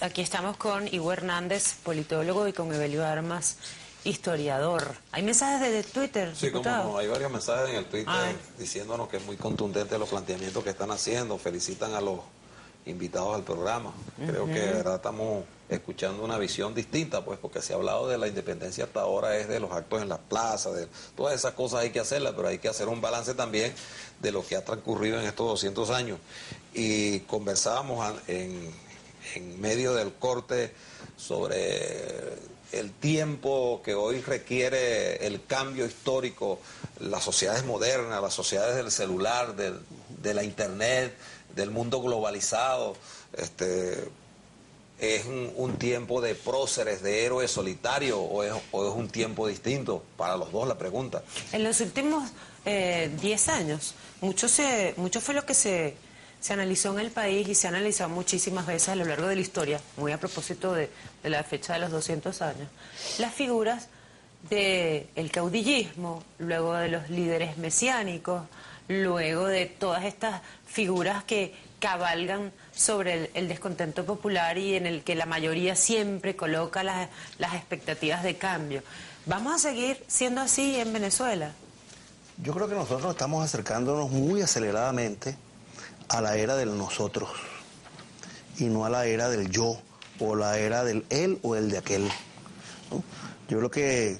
Aquí estamos con Ivo Hernández, politólogo, y con Evelio Armas, historiador. ¿Hay mensajes de Twitter, sí, diputado? Como no, hay varios mensajes en el Twitter diciéndonos que es muy contundente los planteamientos que están haciendo, felicitan a los invitados al programa. Creo que de verdad estamos escuchando una visión distinta, pues, porque se ha hablado de la independencia hasta ahora es de los actos en las plazas, de todas esas cosas hay que hacerlas, pero hay que hacer un balance también de lo que ha transcurrido en estos 200 años. Y conversábamos en medio del corte sobre el tiempo que hoy requiere el cambio histórico, las sociedades modernas, las sociedades del celular, de la internet, del mundo globalizado. ¿Es un tiempo de próceres, de héroes solitarios, o es un tiempo distinto? Para los dos la pregunta. En los últimos 10 años, mucho fue lo que se analizó en el país, y se ha analizado muchísimas veces a lo largo de la historia, muy a propósito de la fecha de los 200 años, las figuras del caudillismo, luego de los líderes mesiánicos, luego de todas estas figuras que cabalgan sobre el descontento popular y en el que la mayoría siempre coloca las expectativas de cambio. ¿Vamos a seguir siendo así en Venezuela? Yo creo que nosotros estamos acercándonos muy aceleradamente a la era del nosotros y no a la era del yo o la era del él o el de aquel, ¿no? Yo creo que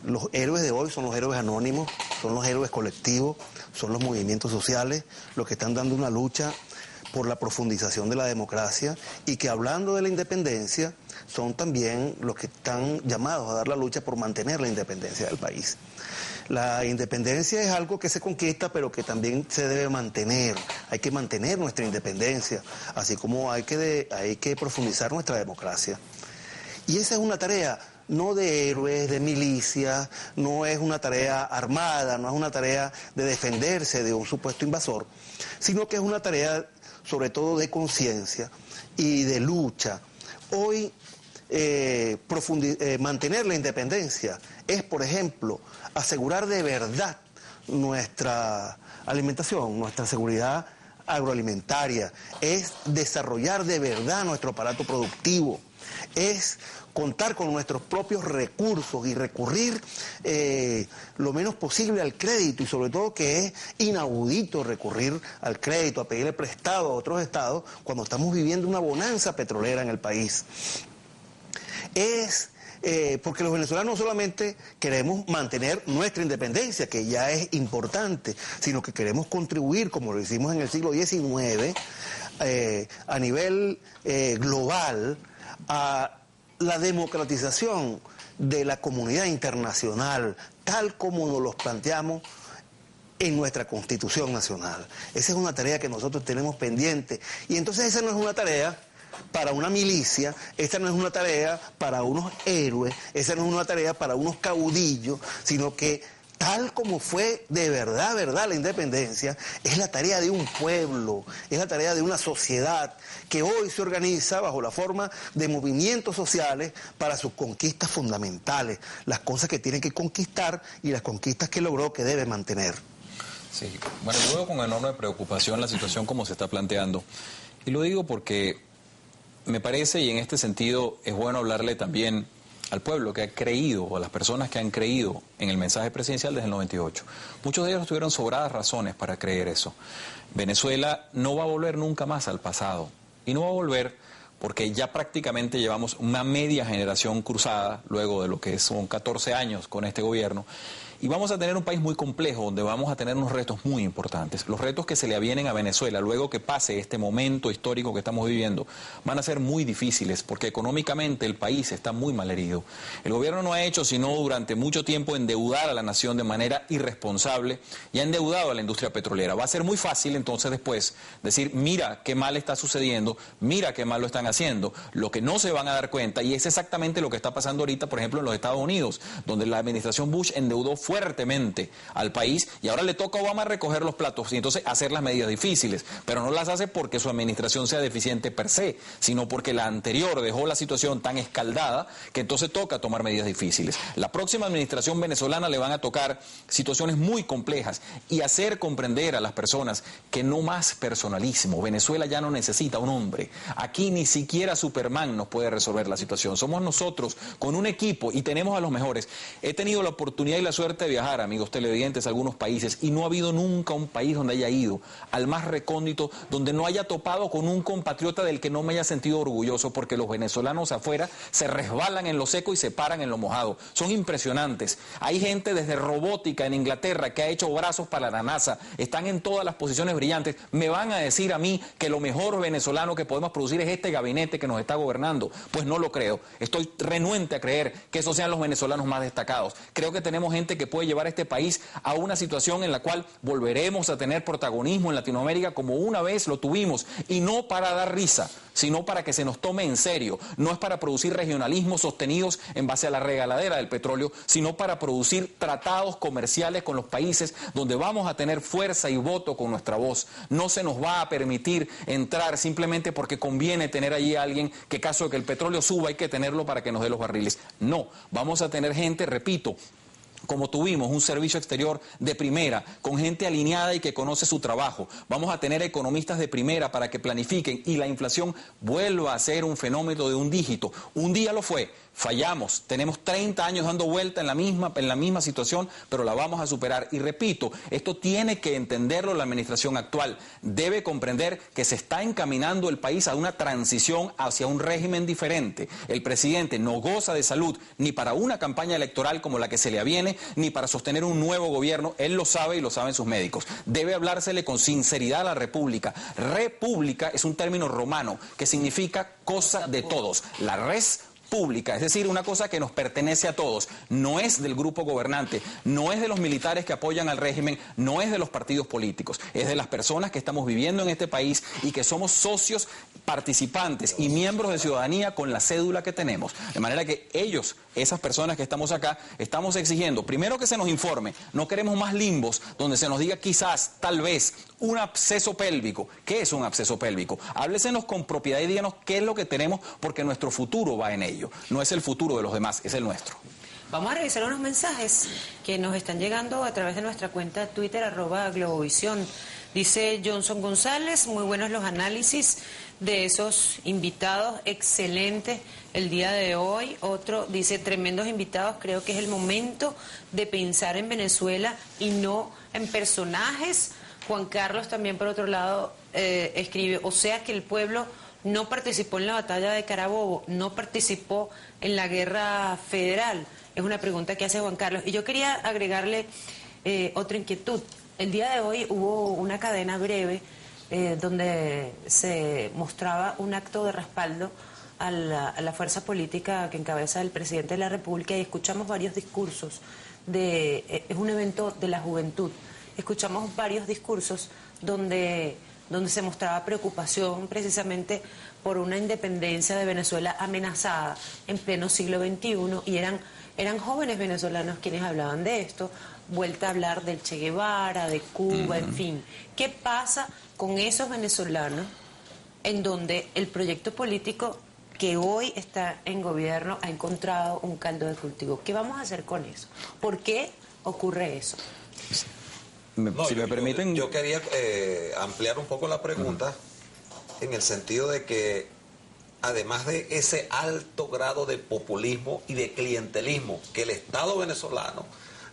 los héroes de hoy son los héroes anónimos, son los héroes colectivos, son los movimientos sociales los que están dando una lucha por la profundización de la democracia, y que, hablando de la independencia, son también los que están llamados a dar la lucha por mantener la independencia del país. La independencia es algo que se conquista, pero que también se debe mantener. Hay que mantener nuestra independencia, así como hay que profundizar nuestra democracia. Y esa es una tarea no de héroes, de milicias, no es una tarea armada, no es una tarea de defenderse de un supuesto invasor, sino que es una tarea sobre todo de conciencia y de lucha. Hoy mantener la independencia es, por ejemplo, asegurar de verdad nuestra alimentación, nuestra seguridad agroalimentaria, es desarrollar de verdad nuestro aparato productivo, es contar con nuestros propios recursos y recurrir lo menos posible al crédito, y sobre todo que es inaudito recurrir al crédito, a pedirle prestado a otros estados cuando estamos viviendo una bonanza petrolera en el país. Porque los venezolanos no solamente queremos mantener nuestra independencia, que ya es importante, sino que queremos contribuir, como lo hicimos en el siglo XIX, a nivel global, a la democratización de la comunidad internacional, tal como nos los planteamos en nuestra Constitución Nacional. Esa es una tarea que nosotros tenemos pendiente, y entonces esa no es una tarea para una milicia, esta no es una tarea para unos héroes, esa no es una tarea para unos caudillos, sino que tal como fue de verdad la independencia, es la tarea de un pueblo, es la tarea de una sociedad que hoy se organiza bajo la forma de movimientos sociales para sus conquistas fundamentales, las cosas que tiene que conquistar y las conquistas que logró, que debe mantener. Sí, bueno, yo veo con enorme preocupación la situación como se está planteando, y lo digo porque me parece, y en este sentido es bueno hablarle también al pueblo que ha creído, o a las personas que han creído en el mensaje presidencial desde el 98. Muchos de ellos tuvieron sobradas razones para creer eso. Venezuela no va a volver nunca más al pasado, y no va a volver porque ya prácticamente llevamos una media generación cruzada, luego de lo que son 14 años con este gobierno, y vamos a tener un país muy complejo, donde vamos a tener unos retos muy importantes. Los retos que se le avienen a Venezuela, luego que pase este momento histórico que estamos viviendo, van a ser muy difíciles, porque económicamente el país está muy mal herido. El gobierno no ha hecho sino durante mucho tiempo endeudar a la nación de manera irresponsable, y ha endeudado a la industria petrolera. Va a ser muy fácil entonces después decir, mira qué mal está sucediendo, mira qué mal lo están haciendo. Lo que no se van a dar cuenta, y es exactamente lo que está pasando ahorita, por ejemplo, en los Estados Unidos, donde la administración Bush endeudó fuertemente al país y ahora le toca a Obama recoger los platos y entonces hacer las medidas difíciles, pero no las hace porque su administración sea deficiente per se, sino porque la anterior dejó la situación tan escaldada que entonces toca tomar medidas difíciles. La próxima administración venezolana le van a tocar situaciones muy complejas y hacer comprender a las personas que no más personalismo. Venezuela ya no necesita un hombre. Aquí ni siquiera Superman nos puede resolver la situación. Somos nosotros con un equipo y tenemos a los mejores. He tenido la oportunidad y la suerte de viajar, amigos televidentes, a algunos países y no ha habido nunca un país donde haya ido al más recóndito, donde no haya topado con un compatriota del que no me haya sentido orgulloso, porque los venezolanos afuera se resbalan en lo seco y se paran en lo mojado. Son impresionantes. Hay gente desde robótica en Inglaterra que ha hecho brazos para la NASA, están en todas las posiciones brillantes. Me van a decir a mí que lo mejor venezolano que podemos producir es este gabinete que nos está gobernando. Pues no lo creo. Estoy renuente a creer que esos sean los venezolanos más destacados. Creo que tenemos gente que puede llevar a este país a una situación en la cual volveremos a tener protagonismo en Latinoamérica como una vez lo tuvimos, y no para dar risa, sino para que se nos tome en serio. No es para producir regionalismos sostenidos en base a la regaladera del petróleo, sino para producir tratados comerciales con los países donde vamos a tener fuerza y voto con nuestra voz. No se nos va a permitir entrar simplemente porque conviene tener allí a alguien que, caso de que el petróleo suba, hay que tenerlo para que nos dé los barriles. No, vamos a tener gente, repito, como tuvimos un servicio exterior de primera, con gente alineada y que conoce su trabajo. Vamos a tener economistas de primera para que planifiquen y la inflación vuelva a ser un fenómeno de un dígito. Un día lo fue, fallamos, tenemos 30 años dando vuelta en la misma situación, pero la vamos a superar. Y repito, esto tiene que entenderlo la administración actual. Debe comprender que se está encaminando el país a una transición hacia un régimen diferente. El presidente no goza de salud ni para una campaña electoral como la que se le aviene, ni para sostener un nuevo gobierno. Él lo sabe y lo saben sus médicos. Debe hablársele con sinceridad a la República. República es un término romano que significa cosa de todos. La res pública, es decir, una cosa que nos pertenece a todos, no es del grupo gobernante, no es de los militares que apoyan al régimen, no es de los partidos políticos, es de las personas que estamos viviendo en este país y que somos socios, participantes y miembros de ciudadanía con la cédula que tenemos. De manera que ellos, esas personas que estamos acá, estamos exigiendo, primero, que se nos informe. No queremos más limbos donde se nos diga quizás, tal vez, un absceso pélvico. ¿Qué es un absceso pélvico? Háblesenos con propiedad y díganos qué es lo que tenemos, porque nuestro futuro va en ello. No es el futuro de los demás, es el nuestro. Vamos a revisar unos mensajes que nos están llegando a través de nuestra cuenta Twitter, @Globovisión. Dice Johnson González, muy buenos los análisis de esos invitados, excelente el día de hoy. Otro dice, tremendos invitados, creo que es el momento de pensar en Venezuela y no en personajes. Juan Carlos también, por otro lado, escribe, o sea que el pueblo no participó en la batalla de Carabobo, no participó en la guerra federal. Es una pregunta que hace Juan Carlos. Y yo quería agregarle otra inquietud. El día de hoy hubo una cadena breve donde se mostraba un acto de respaldo a la fuerza política que encabeza el presidente de la República, y escuchamos varios discursos. Es un evento de la juventud. Escuchamos varios discursos donde se mostraba preocupación precisamente por una independencia de Venezuela amenazada en pleno siglo XXI, y eran jóvenes venezolanos quienes hablaban de esto, vuelta a hablar del Che Guevara, de Cuba, en fin. ¿Qué pasa con esos venezolanos en donde el proyecto político que hoy está en gobierno ha encontrado un caldo de cultivo? ¿Qué vamos a hacer con eso? ¿Por qué ocurre eso? Si me permiten... Yo quería ampliar un poco la pregunta en el sentido de que, además de ese alto grado de populismo y de clientelismo que el Estado venezolano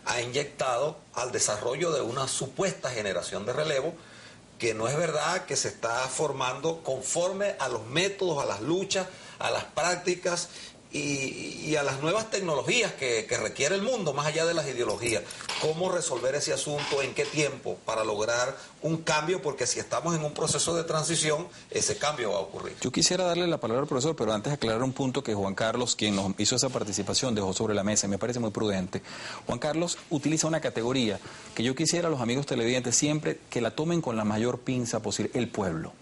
ha inyectado al desarrollo de una supuesta generación de relevo, que no es verdad que se está formando conforme a los métodos, a las luchas, a las prácticas y a las nuevas tecnologías que requiere el mundo, más allá de las ideologías. ¿Cómo resolver ese asunto? ¿En qué tiempo? Para lograr un cambio, porque si estamos en un proceso de transición, ese cambio va a ocurrir. Yo quisiera darle la palabra al profesor, pero antes aclarar un punto que Juan Carlos, quien nos hizo esa participación, dejó sobre la mesa, y me parece muy prudente. Juan Carlos utiliza una categoría que yo quisiera a los amigos televidentes siempre que la tomen con la mayor pinza posible: el pueblo.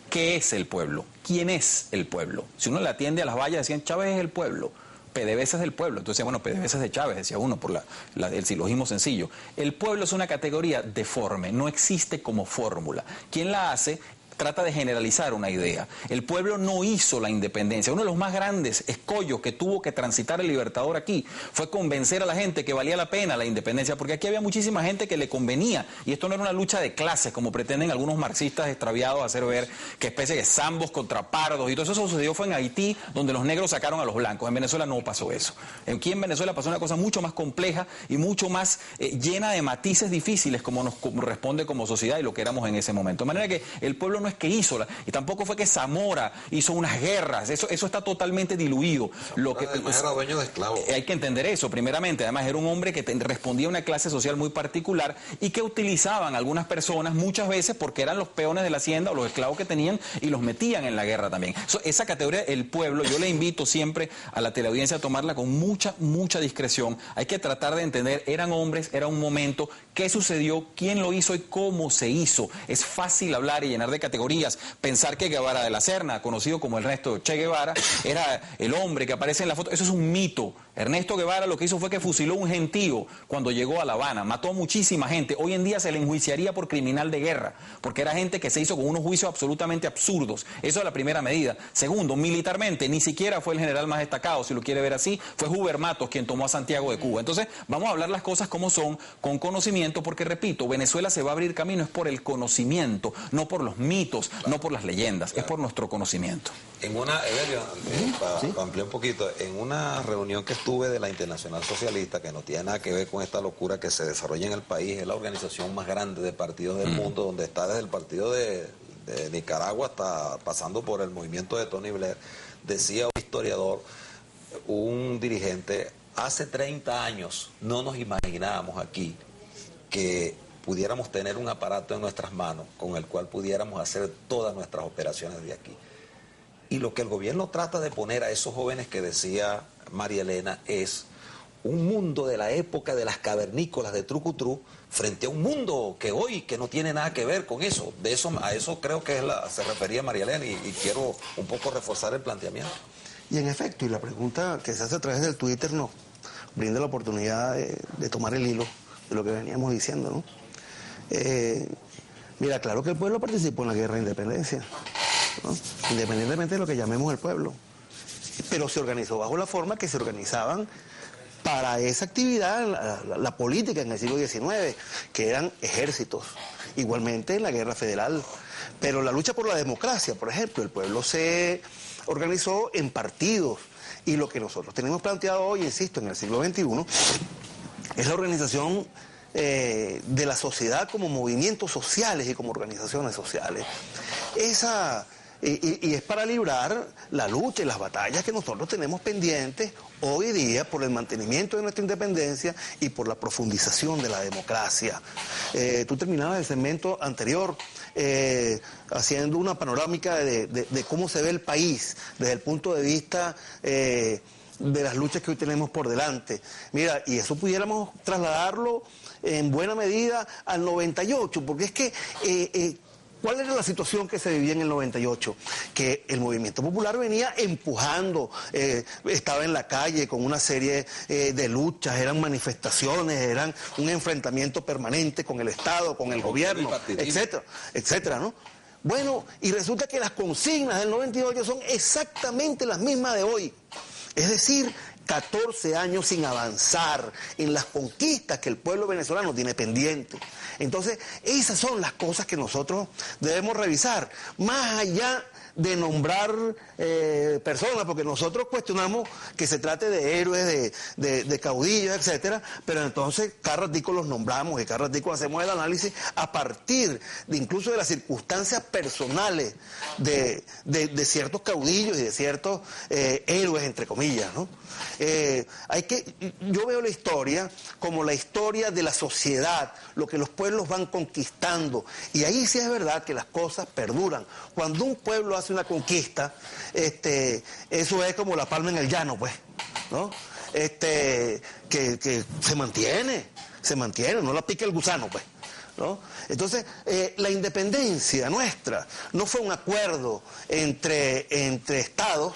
¿Qué es el pueblo? ¿Quién es el pueblo? Si uno le atiende a las vallas, decían, Chávez es el pueblo. PDVSA es del pueblo. Entonces, bueno, PDVSA es de Chávez, decía uno, por el silogismo sencillo. El pueblo es una categoría deforme, no existe como fórmula. ¿Quién la hace? Trata de generalizar una idea. El pueblo no hizo la independencia. Uno de los más grandes escollos que tuvo que transitar el Libertador aquí fue convencer a la gente que valía la pena la independencia, porque aquí había muchísima gente que le convenía, y esto no era una lucha de clases, como pretenden algunos marxistas extraviados hacer ver, que especie de zambos contra pardos, y todo eso sucedió fue en Haití, donde los negros sacaron a los blancos. En Venezuela no pasó eso. Aquí en Venezuela pasó una cosa mucho más compleja y mucho más llena de matices difíciles, como nos corresponde como sociedad y lo que éramos en ese momento. De manera que el pueblo no es que hizo, y tampoco fue que Zamora hizo unas guerras, eso está totalmente diluido. Lo que además era dueño de esclavos. Hay que entender eso, primeramente. Además era un hombre que respondía a una clase social muy particular y que utilizaban algunas personas muchas veces porque eran los peones de la hacienda o los esclavos que tenían y los metían en la guerra también. Esa categoría, el pueblo, yo le invito siempre a la teleaudiencia a tomarla con mucha discreción. Hay que tratar de entender, eran hombres, era un momento, qué sucedió, quién lo hizo y cómo se hizo. Es fácil hablar y llenar de categorías, pensar que Guevara de la Serna, conocido como Ernesto Che Guevara, era el hombre que aparece en la foto. Eso es un mito. Ernesto Guevara lo que hizo fue que fusiló un gentío cuando llegó a La Habana, mató a muchísima gente. Hoy en día se le enjuiciaría por criminal de guerra, porque era gente que se hizo con unos juicios absolutamente absurdos. Eso es la primera medida. Segundo, militarmente, ni siquiera fue el general más destacado, si lo quiere ver así, fue Huber Matos quien tomó a Santiago de Cuba. Entonces, vamos a hablar las cosas como son, con conocimiento, porque repito, Venezuela se va a abrir camino es por el conocimiento, no por los mitos, no por las leyendas, es por nuestro conocimiento. En una, Evelio, para ampliar un poquito, en una reunión que estuve de la Internacional Socialista, que no tiene nada que ver con esta locura que se desarrolla en el país, es la organización más grande de partidos del mundo, donde está desde el partido de Nicaragua hasta pasando por el movimiento de Tony Blair, decía un historiador, un dirigente, hace 30 años no nos imaginábamos aquí que pudiéramos tener un aparato en nuestras manos con el cual pudiéramos hacer todas nuestras operaciones de aquí. Y lo que el gobierno trata de poner a esos jóvenes que decía María Elena es un mundo de la época de las cavernícolas de Trucutru frente a un mundo que hoy que no tiene nada que ver con eso. A eso creo que se refería María Elena y quiero un poco reforzar el planteamiento. Y en efecto, y la pregunta que se hace a través del Twitter nos brinda la oportunidad de tomar el hilo de lo que veníamos diciendo, ¿no? Mira, claro que el pueblo participó en la guerra de independencia, ¿no? Independientemente de lo que llamemos el pueblo, pero se organizó bajo la forma que se organizaban para esa actividad la política en el siglo XIX, que eran ejércitos, igualmente en la guerra federal. Pero la lucha por la democracia, por ejemplo, el pueblo se organizó en partidos, y lo que nosotros tenemos planteado hoy, insisto, en el siglo XXI, es la organización de la sociedad como movimientos sociales y como organizaciones sociales. Y es para librar la lucha y las batallas que nosotros tenemos pendientes hoy día por el mantenimiento de nuestra independencia y por la profundización de la democracia. Tú terminabas el segmento anterior haciendo una panorámica de cómo se ve el país desde el punto de vista de las luchas que hoy tenemos por delante. Mira, y eso pudiéramos trasladarlo en buena medida al 98, porque es que ¿cuál era la situación que se vivía en el 98? Que el movimiento popular venía empujando, estaba en la calle con una serie de luchas, eran manifestaciones, eran un enfrentamiento permanente con el Estado, con el gobierno, etcétera, etcétera, ¿no? Bueno, y resulta que las consignas del 98 son exactamente las mismas de hoy. Es decir, 14 años sin avanzar en las conquistas que el pueblo venezolano tiene pendiente. Entonces, esas son las cosas que nosotros debemos revisar, más allá de nombrar personas, porque nosotros cuestionamos que se trate de héroes, de caudillos, etcétera, pero entonces cada ratico los nombramos y cada ratico hacemos el análisis a partir de incluso de las circunstancias personales de ciertos caudillos y de ciertos héroes, entre comillas, ¿no? Yo veo la historia como la historia de la sociedad, lo que los pueblos van conquistando, y ahí sí es verdad que las cosas perduran. Cuando un pueblo hace una conquista, eso es como la palma en el llano, pues, ¿no? Que se mantiene, no la pica el gusano, pues, ¿no? Entonces, la independencia nuestra no fue un acuerdo entre estados,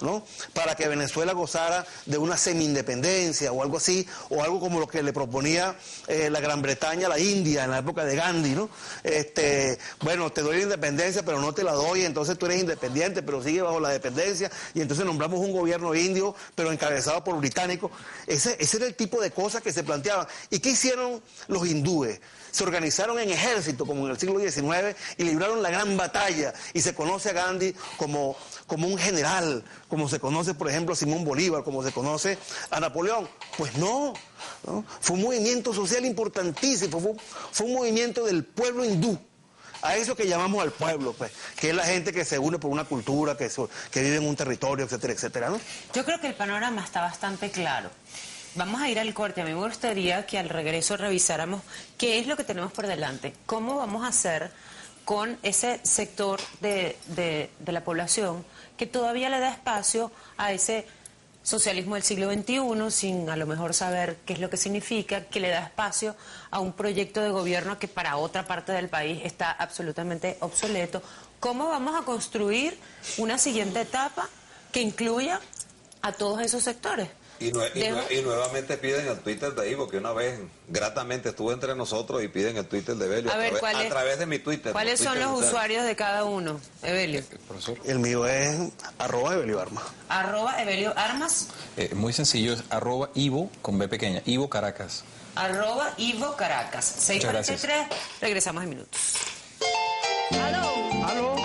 ¿no? Para que Venezuela gozara de una semi-independencia o algo así, o algo como lo que le proponía la Gran Bretaña a la India en la época de Gandhi, ¿no? Bueno, te doy la independencia, pero no te la doy, entonces tú eres independiente, pero sigue bajo la dependencia, y entonces nombramos un gobierno indio, pero encabezado por británicos. Ese era el tipo de cosas que se planteaban. ¿Y qué hicieron los hindúes? Se organizaron en ejército, como en el siglo XIX, y libraron la gran batalla, y se conoce a Gandhi como un general, como se conoce, por ejemplo, a Simón Bolívar, como se conoce a Napoleón. Pues no, ¿no? Fue un movimiento social importantísimo, fue un movimiento del pueblo hindú, a eso que llamamos al pueblo, pues, que es la gente que se une por una cultura, que vive en un territorio, etcétera, etcétera, ¿no? Yo creo que el panorama está bastante claro. Vamos a ir al corte. A mí me gustaría que al regreso revisáramos qué es lo que tenemos por delante, cómo vamos a hacer con ese sector de la población que todavía le da espacio a ese socialismo del siglo XXI, sin a lo mejor saber qué es lo que significa, que le da espacio a un proyecto de gobierno que para otra parte del país está absolutamente obsoleto. ¿Cómo vamos a construir una siguiente etapa que incluya a todos esos sectores? Y nuevamente piden el Twitter de Ivo, que una vez gratamente estuvo entre nosotros, y piden el Twitter de Evelio a través de mi Twitter. ¿Cuáles son los usuarios de cada uno, Evelio? Profesor. El mío es @EvelioArmas. @EvelioArmas. Muy sencillo, es @Ivo con B pequeña, Ivo Caracas. @Ivo Caracas. 6:43, regresamos en minutos. ¿Aló?